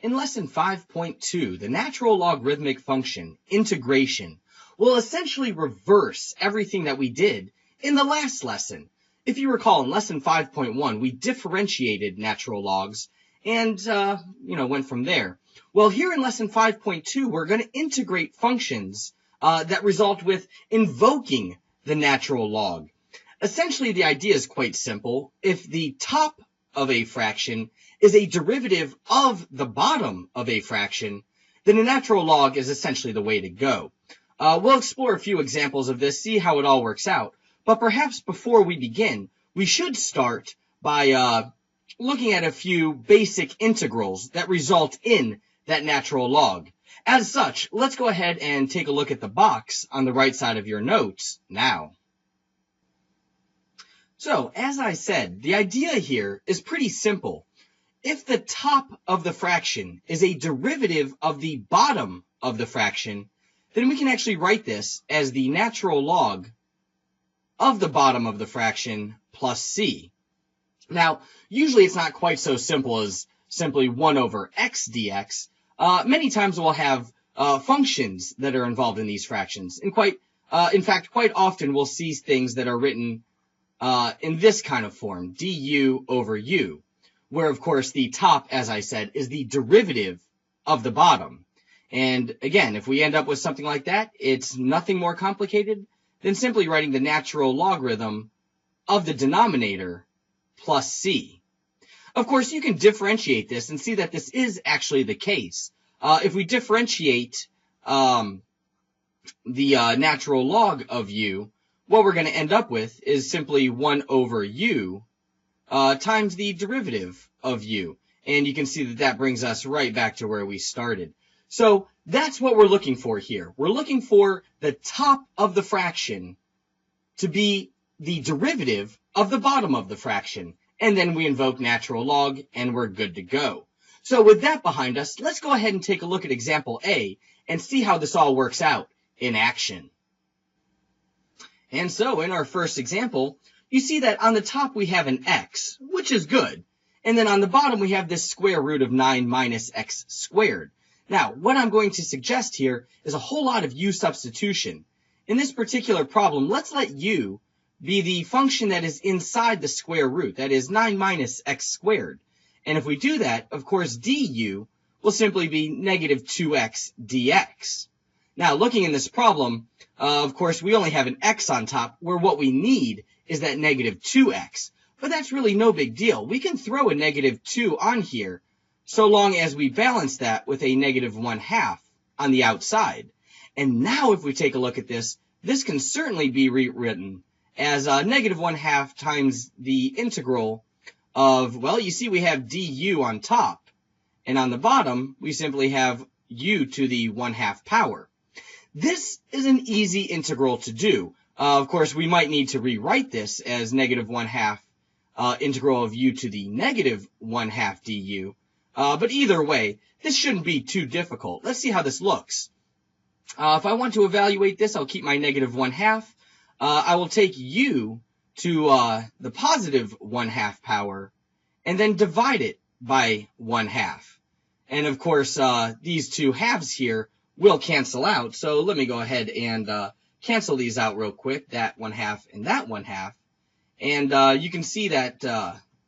In lesson 5.2, the natural logarithmic function, integration, will essentially reverse everything that we did in the last lesson. If you recall, in lesson 5.1, we differentiated natural logs and, went from there. Well, here in lesson 5.2, we're going to integrate functions that result with invoking the natural log. Essentially, the idea is quite simple. If the top of a fraction is a derivative of the bottom of a fraction, then a natural log is essentially the way to go. We'll explore a few examples of this, see how it all works out. But perhaps before we begin, we should start by looking at a few basic integrals that result in that natural log. As such, let's go ahead and take a look at the box on the right side of your notes now. So, as I said, the idea here is pretty simple. If the top of the fraction is a derivative of the bottom of the fraction, then we can actually write this as the natural log of the bottom of the fraction plus c. Now, usually it's not quite so simple as simply 1 over x dx. Many times we'll have functions that are involved in these fractions. And in fact, quite often we'll see things that are written in this kind of form, du over u, where, of course, the top, as I said, is the derivative of the bottom. And again, if we end up with something like that, it's nothing more complicated than simply writing the natural logarithm of the denominator plus c. Of course, you can differentiate this and see that this is actually the case. If we differentiate the natural log of u, what we're going to end up with is simply 1 over u times the derivative of u. And you can see that that brings us right back to where we started. So that's what we're looking for here. We're looking for the top of the fraction to be the derivative of the bottom of the fraction. And then we invoke natural log, and we're good to go. So with that behind us, let's go ahead and take a look at example A and see how this all works out in action. And so in our first example, you see that on the top we have an x, which is good. And then on the bottom we have this square root of 9 minus x squared. Now, what I'm going to suggest here is a whole lot of u substitution. In this particular problem, let's let u be the function that is inside the square root, that is 9 minus x squared. And if we do that, of course, du will simply be negative 2x dx. Now, looking in this problem, of course, we only have an x on top, where what we need is that negative 2x. But that's really no big deal. We can throw a negative 2 on here, so long as we balance that with a negative 1/2 on the outside. And now if we take a look at this, this can certainly be rewritten as negative 1/2 times the integral of, well, you see we have du on top. And on the bottom, we simply have u to the 1/2 power. This is an easy integral to do. Of course, we might need to rewrite this as negative 1/2 integral of u to the negative 1/2 du. But either way, this shouldn't be too difficult. Let's see how this looks. If I want to evaluate this, I'll keep my negative 1/2. I will take u to the positive 1/2 power and then divide it by 1/2. And of course, these two halves here will cancel out. So let me go ahead and cancel these out real quick, that 1/2 and that 1/2. And you can see that,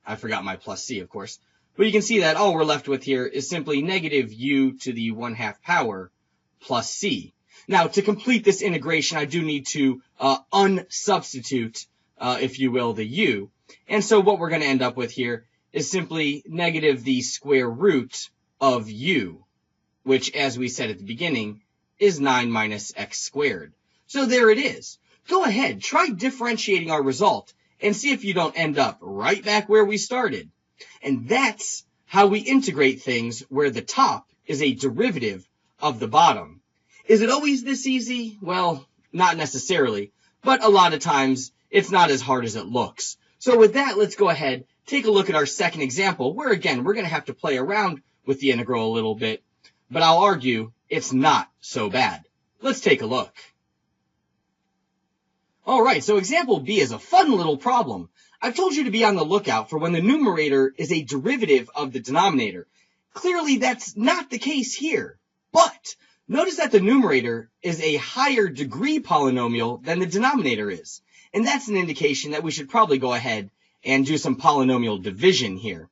I forgot my plus c, of course. But you can see that all we're left with here is simply negative u to the 1/2 power plus c. Now, to complete this integration, I do need to unsubstitute, if you will, the u. And so what we're going to end up with here is simply negative the square root of u, which, as we said at the beginning, is 9 minus x squared. So there it is. Go ahead, try differentiating our result and see if you don't end up right back where we started. And that's how we integrate things where the top is a derivative of the bottom. Is it always this easy? Well, not necessarily, but a lot of times it's not as hard as it looks. So with that, let's go ahead, take a look at our second example, where again, we're going to have to play around with the integral a little bit, but I'll argue it's not so bad. Let's take a look. All right, so example B is a fun little problem. I've told you to be on the lookout for when the numerator is a derivative of the denominator. Clearly, that's not the case here. But notice that the numerator is a higher degree polynomial than the denominator is. And that's an indication that we should probably go ahead and do some polynomial division here.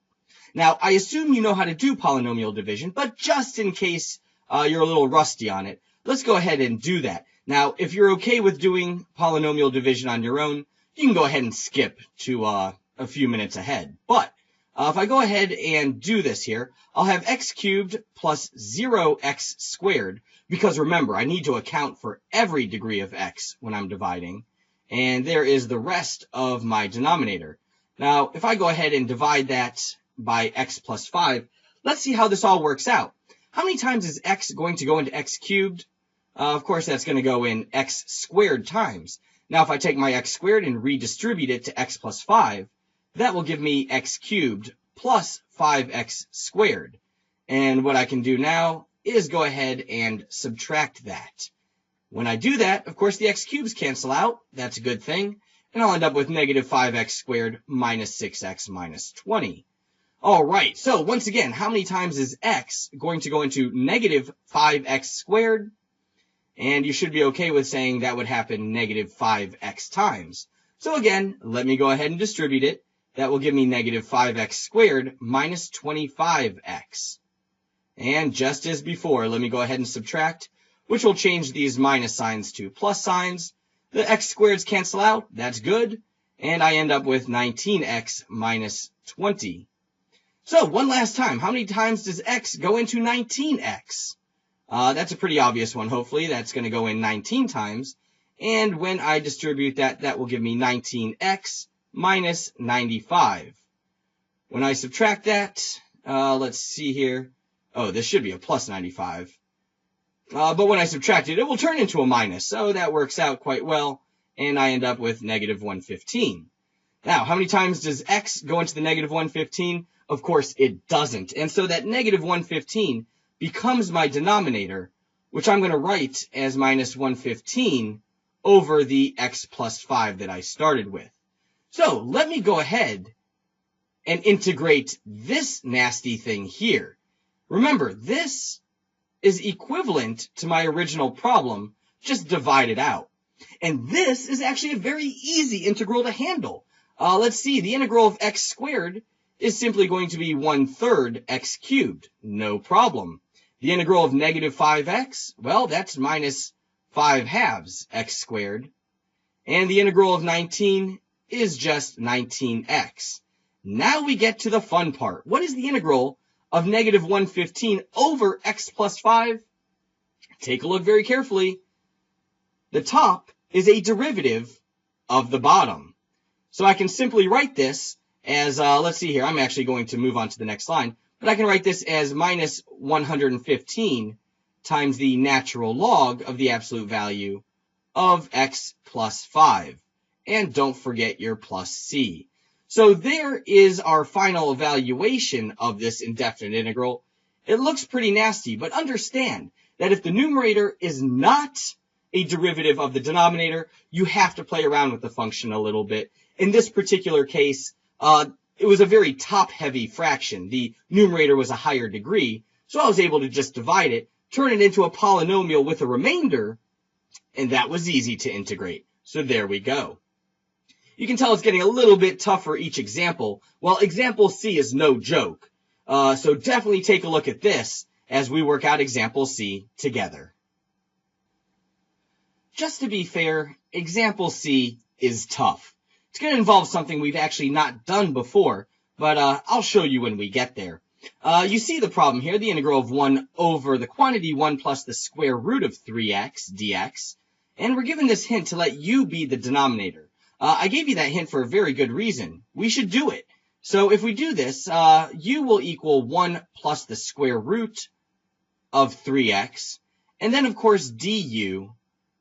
Now, I assume you know how to do polynomial division, but just in case you're a little rusty on it, let's go ahead and do that. Now, if you're okay with doing polynomial division on your own, you can go ahead and skip to a few minutes ahead. But if I go ahead and do this here, I'll have x cubed plus 0x squared, because remember, I need to account for every degree of x when I'm dividing, and there is the rest of my denominator. Now, if I go ahead and divide that by x plus 5, let's see how this all works out. How many times is x going to go into x cubed? Of course, that's going to go in x squared times. Now, if I take my x squared and redistribute it to x plus 5, that will give me x cubed plus 5x squared. And what I can do now is go ahead and subtract that. When I do that, of course, the x cubes cancel out. That's a good thing. And I'll end up with negative 5x squared minus 6x minus 20. All right, so once again, how many times is x going to go into negative 5x squared? And you should be okay with saying that would happen negative 5x times. So again, let me go ahead and distribute it. That will give me negative 5x squared minus 25x. And just as before, let me go ahead and subtract, which will change these minus signs to plus signs. The x squareds cancel out. That's good. And I end up with 19x minus 20. So one last time, how many times does x go into 19x? That's a pretty obvious one, hopefully. That's going to go in 19 times. And when I distribute that, that will give me 19x minus 95. When I subtract that, let's see here. Oh, this should be a plus 95. But when I subtract it, it will turn into a minus. So that works out quite well. And I end up with negative 115. Now, how many times does x go into the negative 115? Of course, it doesn't. And so that negative 115 becomes my denominator, which I'm going to write as minus 115 over the x plus 5 that I started with. So let me go ahead and integrate this nasty thing here. Remember, this is equivalent to my original problem, just divided out. And this is actually a very easy integral to handle. Let's see, the integral of x squared is simply going to be 1/3 x cubed. No problem. The integral of negative 5x, well, that's minus 5/2 x squared. And the integral of 19 is just 19x. Now we get to the fun part. What is the integral of negative 115 over x plus 5? Take a look very carefully. The top is a derivative of the bottom. So I can simply write this as, let's see here, I'm actually going to move on to the next line, but I can write this as minus 115 times the natural log of the absolute value of x plus 5. And don't forget your plus c. So there is our final evaluation of this indefinite integral. It looks pretty nasty, but understand that if the numerator is not a derivative of the denominator, you have to play around with the function a little bit. In this particular case, it was a very top-heavy fraction. The numerator was a higher degree, so I was able to just divide it, turn it into a polynomial with a remainder, and that was easy to integrate. So there we go. You can tell it's getting a little bit tougher each example. Well, example C is no joke. So definitely take a look at this as we work out example C together. Just to be fair, example C is tough. It's going to involve something we've actually not done before, but I'll show you when we get there. You see the problem here, the integral of 1 over the quantity 1 plus the square root of 3x dx. And we're given this hint to let u be the denominator. I gave you that hint for a very good reason. We should do it. So if we do this, u will equal 1 plus the square root of 3x. And then, of course, du.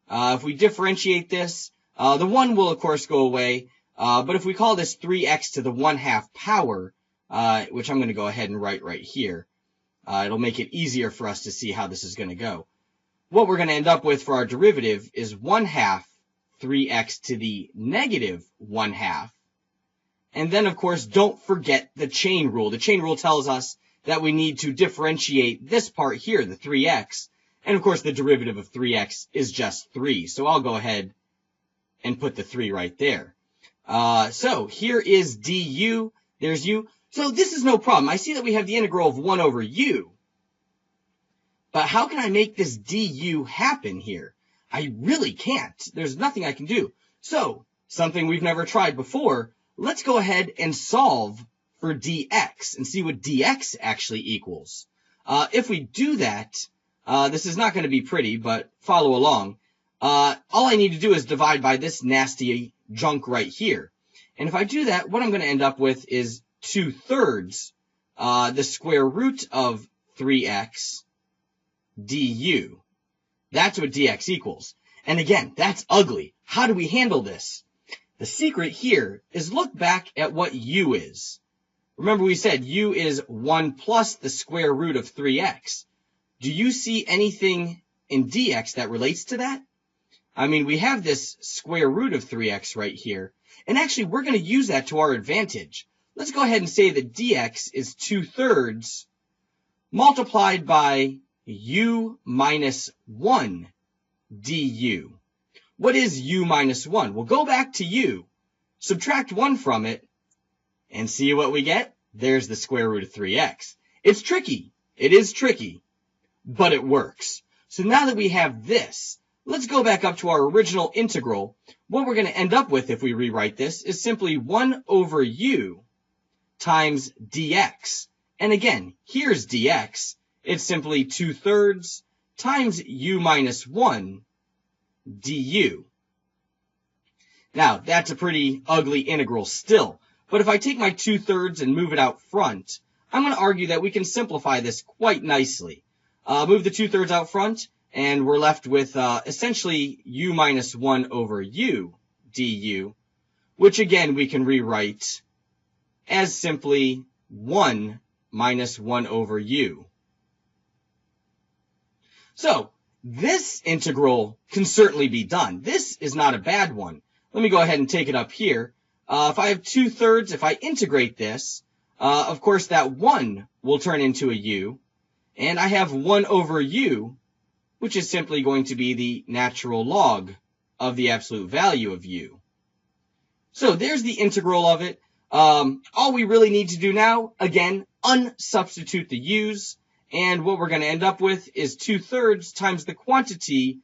If we differentiate this, the 1 will, of course, go away. But if we call this 3x to the 1/2 power, which I'm going to go ahead and write right here, it'll make it easier for us to see how this is going to go. What we're going to end up with for our derivative is 1/2 3x to the negative 1/2. And then, of course, don't forget the chain rule. The chain rule tells us that we need to differentiate this part here, the 3x. And of course, the derivative of 3x is just 3. So I'll go ahead and put the 3 right there. So here is du. There's u. So this is no problem. I see that we have the integral of 1 over u. But how can I make this du happen here? I really can't. There's nothing I can do. So, something we've never tried before, let's go ahead and solve for dx and see what dx actually equals. If we do that, this is not going to be pretty, but follow along. All I need to do is divide by this nasty junk right here. And if I do that, what I'm going to end up with is 2/3 the square root of 3x du. That's what dx equals. And again, that's ugly. How do we handle this? The secret here is look back at what u is. Remember we said u is 1 plus the square root of 3x. Do you see anything in dx that relates to that? I mean, we have this square root of 3x right here. And actually, we're going to use that to our advantage. Let's go ahead and say that dx is 2/3 multiplied by u minus 1 du. What is u minus 1? Well, go back to u, subtract 1 from it, and see what we get? There's the square root of 3x. It's tricky. It is tricky, but it works. So now that we have this, let's go back up to our original integral. What we're going to end up with if we rewrite this is simply 1 over u times dx. And again, here's dx. It's simply 2/3 times u minus 1 du. Now, that's a pretty ugly integral still. But if I take my 2/3 and move it out front, I'm going to argue that we can simplify this quite nicely. Move the 2/3 out front, and we're left with essentially u minus 1 over u du, which again we can rewrite as simply 1 minus 1 over u. So, this integral can certainly be done. This is not a bad one. Let me go ahead and take it up here. If I have 2/3, if I integrate this, of course that 1 will turn into a u, and I have 1 over u, which is simply going to be the natural log of the absolute value of u. So there's the integral of it. All we really need to do now, again, unsubstitute the u's, and what we're going to end up with is 2/3 times the quantity.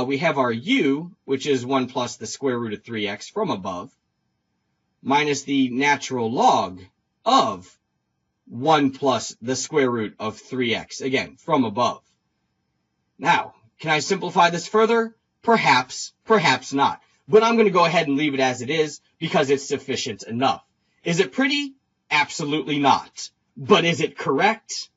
We have our u, which is 1 plus the square root of 3x from above, minus the natural log of 1 plus the square root of 3x, again, from above. Now, can I simplify this further? Perhaps, perhaps not. But I'm going to go ahead and leave it as it is because it's sufficient enough. Is it pretty? Absolutely not. But is it correct?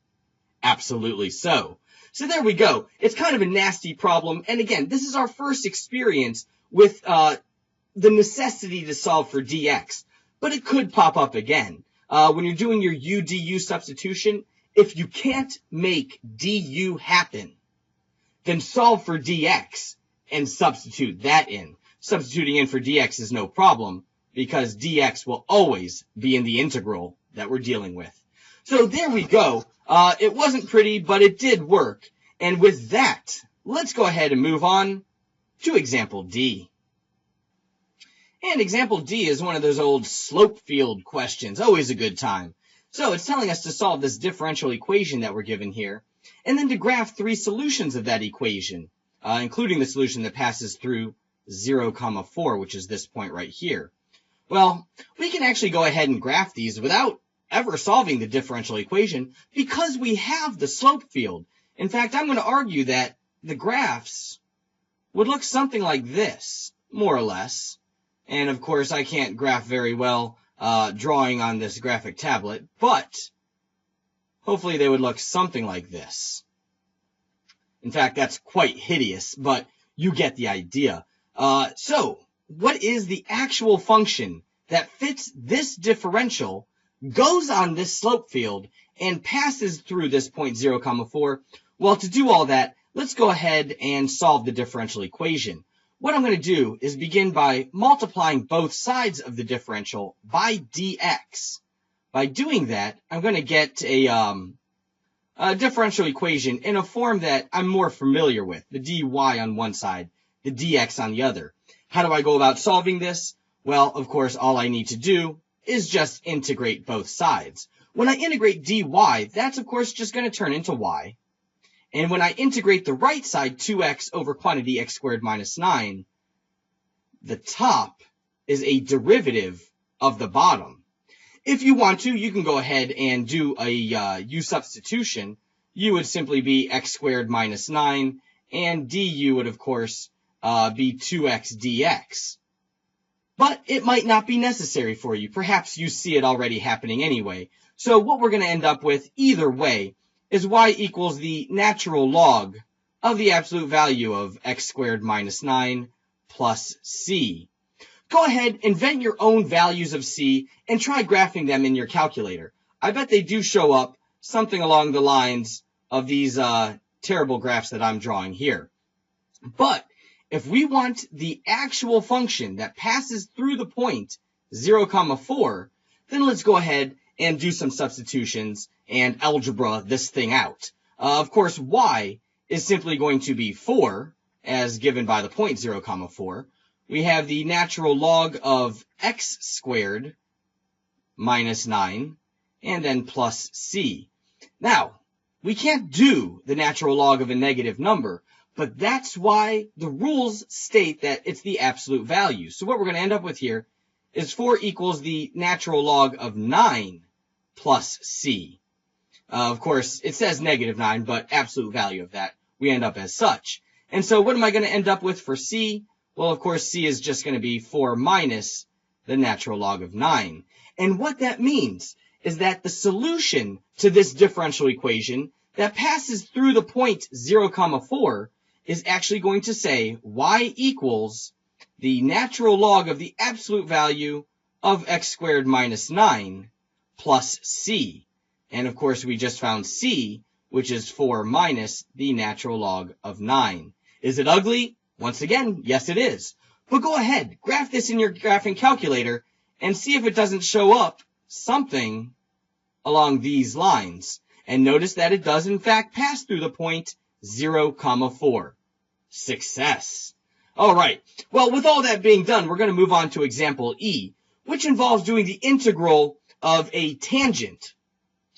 Absolutely so. So there we go. It's kind of a nasty problem. And again, this is our first experience with the necessity to solve for dx. But it could pop up again. When you're doing your u du substitution, if you can't make du happen, then solve for dx and substitute that in. Substituting in for dx is no problem because dx will always be in the integral that we're dealing with. So there we go. It wasn't pretty, but it did work. And with that, let's go ahead and move on to example D. And example D is one of those old slope field questions, always a good time. So it's telling us to solve this differential equation that we're given here, and then to graph 3 solutions of that equation, including the solution that passes through 0, 4, which is this point right here. Well, we can actually go ahead and graph these without ever solving the differential equation because we have the slope field. In fact, I'm going to argue that the graphs would look something like this, more or less. And of course, I can't graph very well drawing on this graphic tablet, but hopefully they would look something like this. In fact, that's quite hideous, but you get the idea. So, what is the actual function that fits this differential, goes on this slope field, and passes through this point 0, 4? Well, to do all that, let's go ahead and solve the differential equation. What I'm going to do is begin by multiplying both sides of the differential by dx. By doing that, I'm going to get a differential equation in a form that I'm more familiar with, the dy on one side, the dx on the other. How do I go about solving this? Well, of course, all I need to do is just integrate both sides. When I integrate dy, that's of course just going to turn into y. And when I integrate the right side, 2x over quantity x squared minus 9, the top is a derivative of the bottom. If you want to, you can go ahead and do a u substitution. U would simply be x squared minus 9, and du would, of course, be 2x dx. But it might not be necessary for you. Perhaps you see it already happening anyway. So what we're going to end up with either way is y equals the natural log of the absolute value of x squared minus 9 plus c. Go ahead, invent your own values of c, and try graphing them in your calculator. I bet they do show up something along the lines of these terrible graphs that I'm drawing here. But if we want the actual function that passes through the point 0, 4, then let's go ahead and do some substitutions and algebra this thing out. Of course, y is simply going to be 4, as given by the point 0, 4. We have the natural log of x squared minus 9, and then plus c. Now, we can't do the natural log of a negative number, but that's why the rules state that it's the absolute value. So what we're going to end up with here is 4 equals the natural log of 9 plus c. Of course, it says negative 9, but absolute value of that, we end up as such. And so what am I going to end up with for c? Well, of course, c is just going to be 4 minus the natural log of 9. And what that means is that the solution to this differential equation that passes through the point 0, 4 is actually going to say y equals the natural log of the absolute value of x squared minus 9 plus c. And of course, we just found c, which is 4 minus the natural log of 9. Is it ugly? Once again, yes it is. But go ahead, graph this in your graphing calculator and see if it doesn't show up something along these lines. And notice that it does in fact pass through the point 0, 4. Success. All right. Well, with all that being done, we're going to move on to example E, which involves doing the integral of a tangent.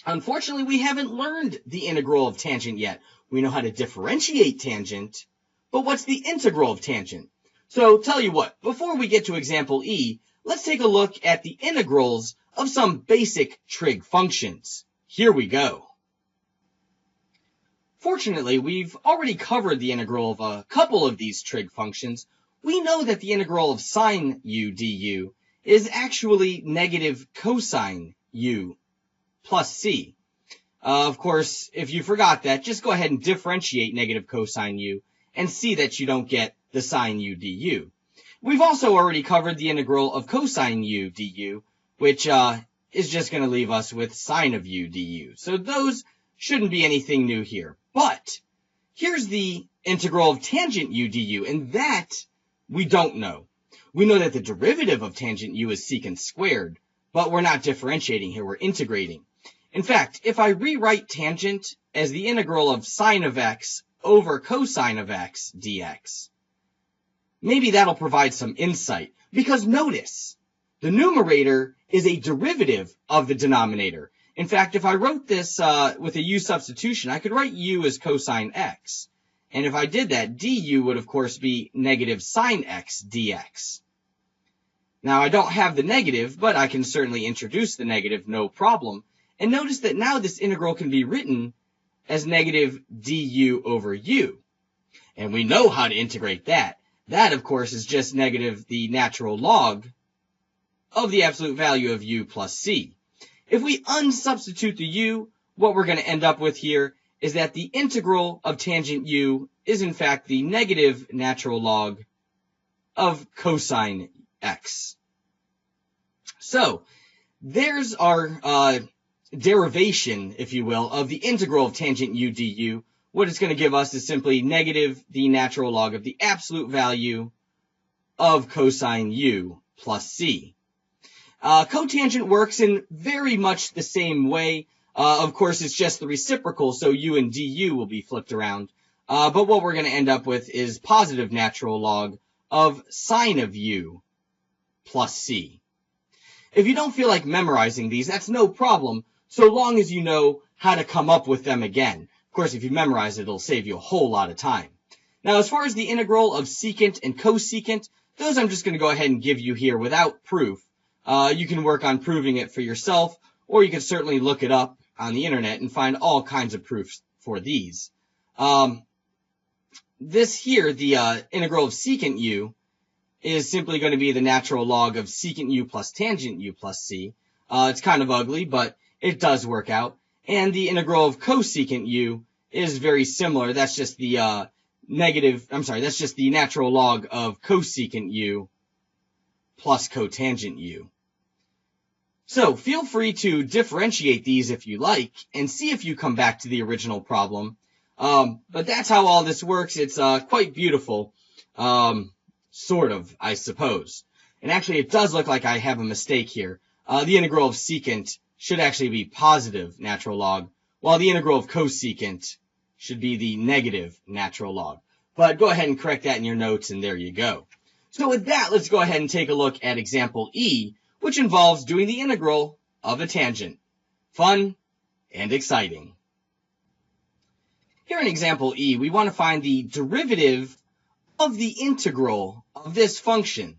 Unfortunately, we haven't learned the integral of tangent yet. We know how to differentiate tangent, but what's the integral of tangent? So tell you what, before we get to example E, let's take a look at the integrals of some basic trig functions. Here we go. Fortunately, we've already covered the integral of a couple of these trig functions. We know that the integral of sine u du is actually negative cosine u plus c. Of course, if you forgot that, just go ahead and differentiate negative cosine u and see that you don't get the sine u du. We've also already covered the integral of cosine u du, which is just going to leave us with sine of u du. So those shouldn't be anything new here. But here's the integral of tangent u du, and that we don't know. We know that the derivative of tangent u is secant squared, but we're not differentiating here, we're integrating. In fact, if I rewrite tangent as the integral of sine of x over cosine of x dx, maybe that'll provide some insight. Because notice, the numerator is a derivative of the denominator. In fact, if I wrote this with a u substitution, I could write u as cosine x. And if I did that, du would, of course, be negative sine x dx. Now, I don't have the negative, but I can certainly introduce the negative, no problem. And notice that now this integral can be written as negative du over u. And we know how to integrate that. That, of course, is just negative the natural log of the absolute value of u plus c. If we unsubstitute the u, what we're going to end up with here is that the integral of tangent u is in fact the negative natural log of cosine x. So there's our derivation, if you will, of the integral of tangent u du. What it's going to give us is simply negative the natural log of the absolute value of cosine u plus c. Cotangent works in very much the same way. Of course, it's just the reciprocal, so u and du will be flipped around. But what we're going to end up with is positive natural log of sine of u plus c. If you don't feel like memorizing these, that's no problem, so long as you know how to come up with them again. Of course, if you memorize it, it'll save you a whole lot of time. Now, as far as the integral of secant and cosecant, those I'm just going to go ahead and give you here without proof. You can work on proving it for yourself, or you can certainly look it up on the internet and find all kinds of proofs for these. This here, the integral of secant u, is simply going to be the natural log of secant u plus tangent u plus c. It's kind of ugly, but it does work out. And the integral of cosecant u is very similar. That's just the that's just the natural log of cosecant u plus cotangent u. So feel free to differentiate these if you like and see if you come back to the original problem. But that's how all this works. It's quite beautiful, sort of, I suppose. And actually, it does look like I have a mistake here. The integral of secant should actually be positive natural log, while the integral of cosecant should be the negative natural log. But go ahead and correct that in your notes, and there you go. So with that, let's go ahead and take a look at example E, which involves doing the integral of a tangent. Fun and exciting. Here in example E, we want to find the derivative of the integral of this function,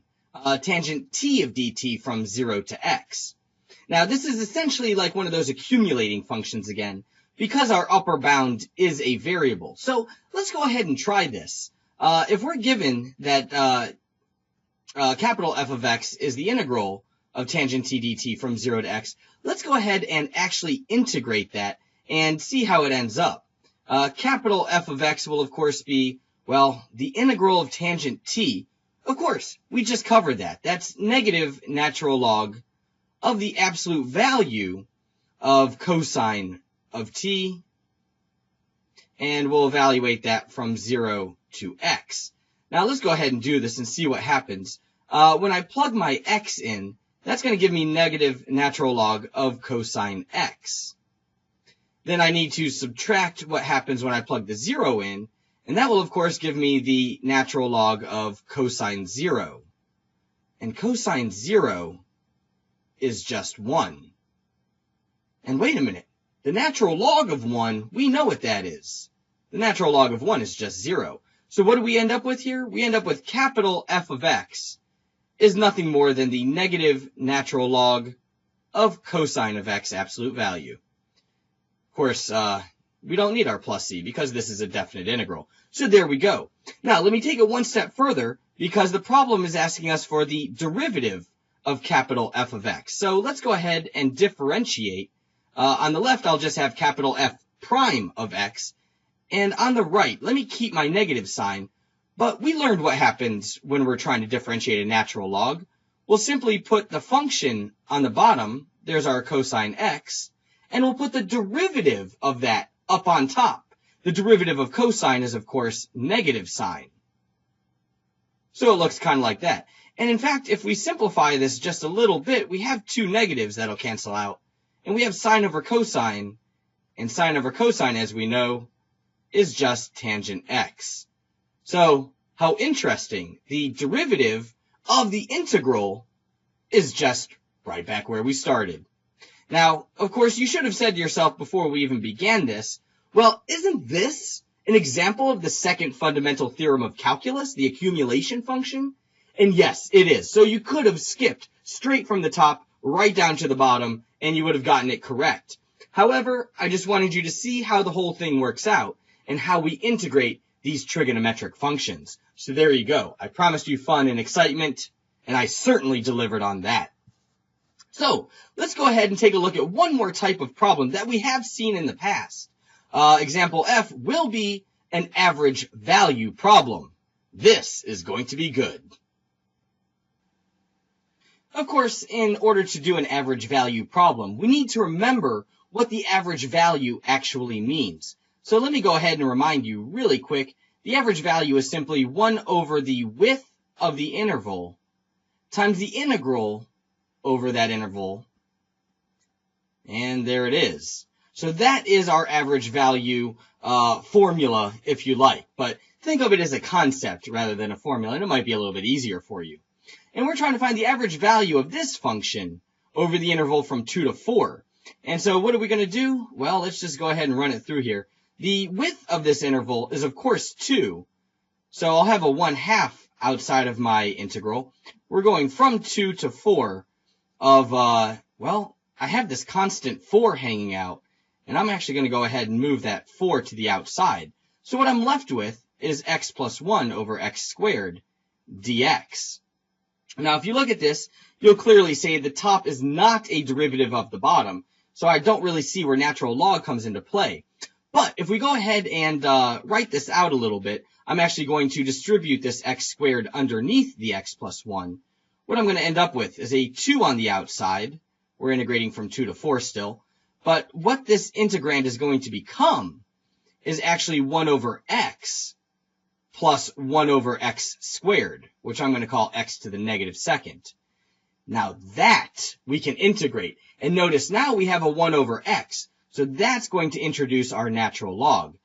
tangent t of dt from 0 to x. Now, this is essentially like one of those accumulating functions again, because our upper bound is a variable. So let's go ahead and try this. If we're given that capital F of x is the integral of tangent t dt from 0 to x, let's go ahead and actually integrate that and see how it ends up. Capital F of x will, of course, be, well, the integral of tangent t. Of course, we just covered that. That's negative natural log of the absolute value of cosine of t, and we'll evaluate that from 0 to x. Now, let's go ahead and do this and see what happens. When I plug my x in, that's going to give me negative natural log of cosine x. Then I need to subtract what happens when I plug the 0 in, and that will, of course, give me the natural log of cosine 0. And cosine 0 is just 1. And wait a minute. The natural log of 1, we know what that is. The natural log of 1 is just 0. So what do we end up with here? We end up with capital F of x is nothing more than the negative natural log of cosine of x absolute value. Of course, we don't need our plus c because this is a definite integral. So there we go. Now, let me take it one step further because the problem is asking us for the derivative of capital F of x. So let's go ahead and differentiate. On the left, I'll just have capital F prime of x. And on the right, let me keep my negative sign. But we learned what happens when we're trying to differentiate a natural log. We'll simply put the function on the bottom. There's our cosine x. And we'll put the derivative of that up on top. The derivative of cosine is, of course, negative sine. So it looks kind of like that. And in fact, if we simplify this just a little bit, we have two negatives that'll cancel out. And we have sine over cosine. And sine over cosine, as we know, is just tangent x. So, how interesting. The derivative of the integral is just right back where we started. Now, of course, you should have said to yourself before we even began this, well, isn't this an example of the second fundamental theorem of calculus, the accumulation function? And yes, it is. So you could have skipped straight from the top right down to the bottom, and you would have gotten it correct. However, I just wanted you to see how the whole thing works out and how we integrate these trigonometric functions. So there you go. I promised you fun and excitement, and I certainly delivered on that. So let's go ahead and take a look at one more type of problem that we have seen in the past. Example F will be an average value problem. This is going to be good. Of course, in order to do an average value problem, we need to remember what the average value actually means. So let me go ahead and remind you really quick. The average value is simply 1 over the width of the interval times the integral over that interval. And there it is. So that is our average value formula, if you like. But think of it as a concept rather than a formula, and it might be a little bit easier for you. And we're trying to find the average value of this function over the interval from 2 to 4. And so what are we going to do? Well, let's just go ahead and run it through here. The width of this interval is, of course, 2. So I'll have a 1/2 outside of my integral. We're going from 2 to 4 of, well, I have this constant 4 hanging out, and I'm actually going to go ahead and move that 4 to the outside. So what I'm left with is x plus 1 over x squared dx. Now, if you look at this, you'll clearly say the top is not a derivative of the bottom, so I don't really see where natural log comes into play. But if we go ahead and write this out a little bit, I'm actually going to distribute this x squared underneath the x plus 1. What I'm going to end up with is a 2 on the outside. We're integrating from 2 to 4 still. But what this integrand is going to become is actually 1 over x plus 1 over x squared, which I'm going to call x to the negative second. Now that we can integrate. And notice now we have a 1 over x. So that's going to introduce our natural log.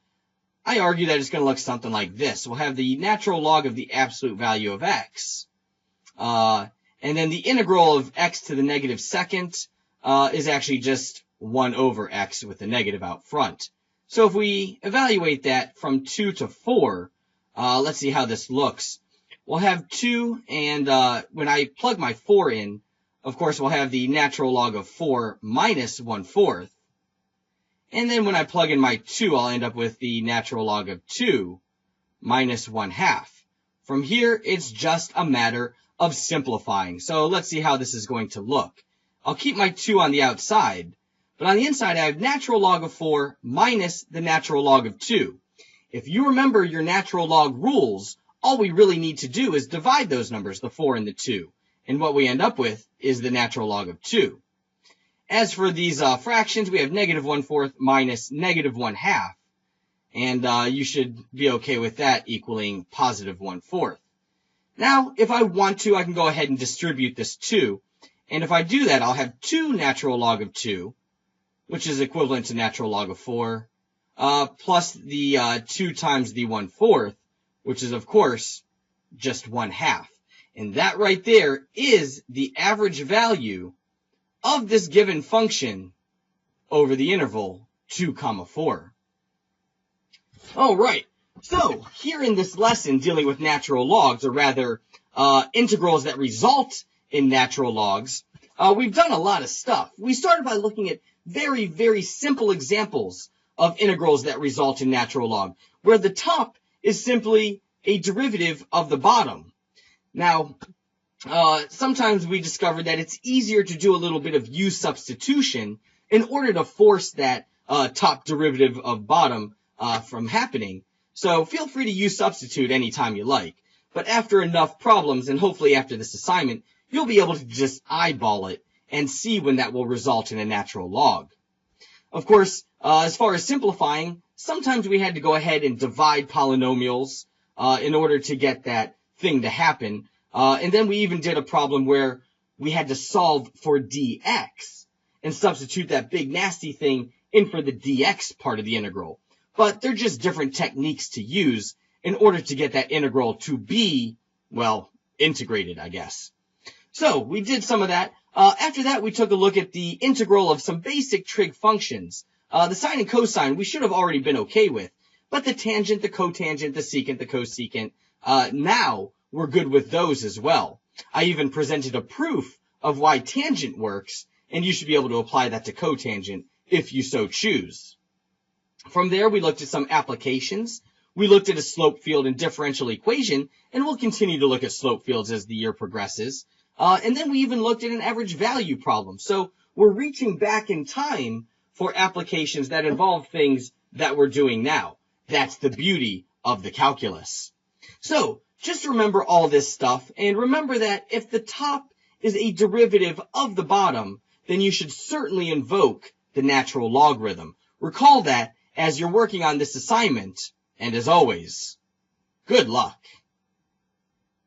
I argue that it's going to look something like this. We'll have the natural log of the absolute value of x. And then the integral of x to the negative second is actually just 1 over x with the negative out front. So if we evaluate that from 2 to 4, let's see how this looks. We'll have 2, and when I plug my 4 in, of course, we'll have the natural log of 4 minus 1/4. And then when I plug in my 2, I'll end up with the natural log of 2 minus 1/2. From here, it's just a matter of simplifying. So let's see how this is going to look. I'll keep my 2 on the outside, but on the inside, I have natural log of 4 minus the natural log of 2. If you remember your natural log rules, all we really need to do is divide those numbers, the 4 and the 2. And what we end up with is the natural log of 2. As for these fractions, we have negative 1/4 minus negative 1/2. And you should be okay with that equaling positive 1/4. Now, if I want to, I can go ahead and distribute this 2. And if I do that, I'll have 2 natural log of 2, which is equivalent to natural log of 4, plus the 2 times the 1/4, which is, of course, just 1/2. And that right there is the average value of this given function over the interval 2, 4. All right. So here in this lesson dealing with natural logs, or rather integrals that result in natural logs, we've done a lot of stuff. We started by looking at very, very simple examples of integrals that result in natural log, where the top is simply a derivative of the bottom. Now, sometimes we discovered that it's easier to do a little bit of u substitution in order to force that top derivative of bottom from happening. So feel free to u substitute anytime you like. But after enough problems, and hopefully after this assignment, you'll be able to just eyeball it and see when that will result in a natural log. Of course, as far as simplifying, sometimes we had to go ahead and divide polynomials in order to get that thing to happen. And then we even did a problem where we had to solve for dx and substitute that big nasty thing in for the dx part of the integral. But they're just different techniques to use in order to get that integral to be, well, integrated, I guess. So we did some of that. After that, we took a look at the integral of some basic trig functions. The sine and cosine we should have already been okay with, but the tangent, the cotangent, the secant, the cosecant, now we're good with those as well. I even presented a proof of why tangent works, and you should be able to apply that to cotangent if you so choose. From there, we looked at some applications. We looked at a slope field and differential equation, and we'll continue to look at slope fields as the year progresses. And then we even looked at an average value problem. So we're reaching back in time for applications that involve things that we're doing now. That's the beauty of the calculus. So just remember all this stuff, and remember that if the top is a derivative of the bottom, then you should certainly invoke the natural logarithm. Recall that as you're working on this assignment, and as always, good luck.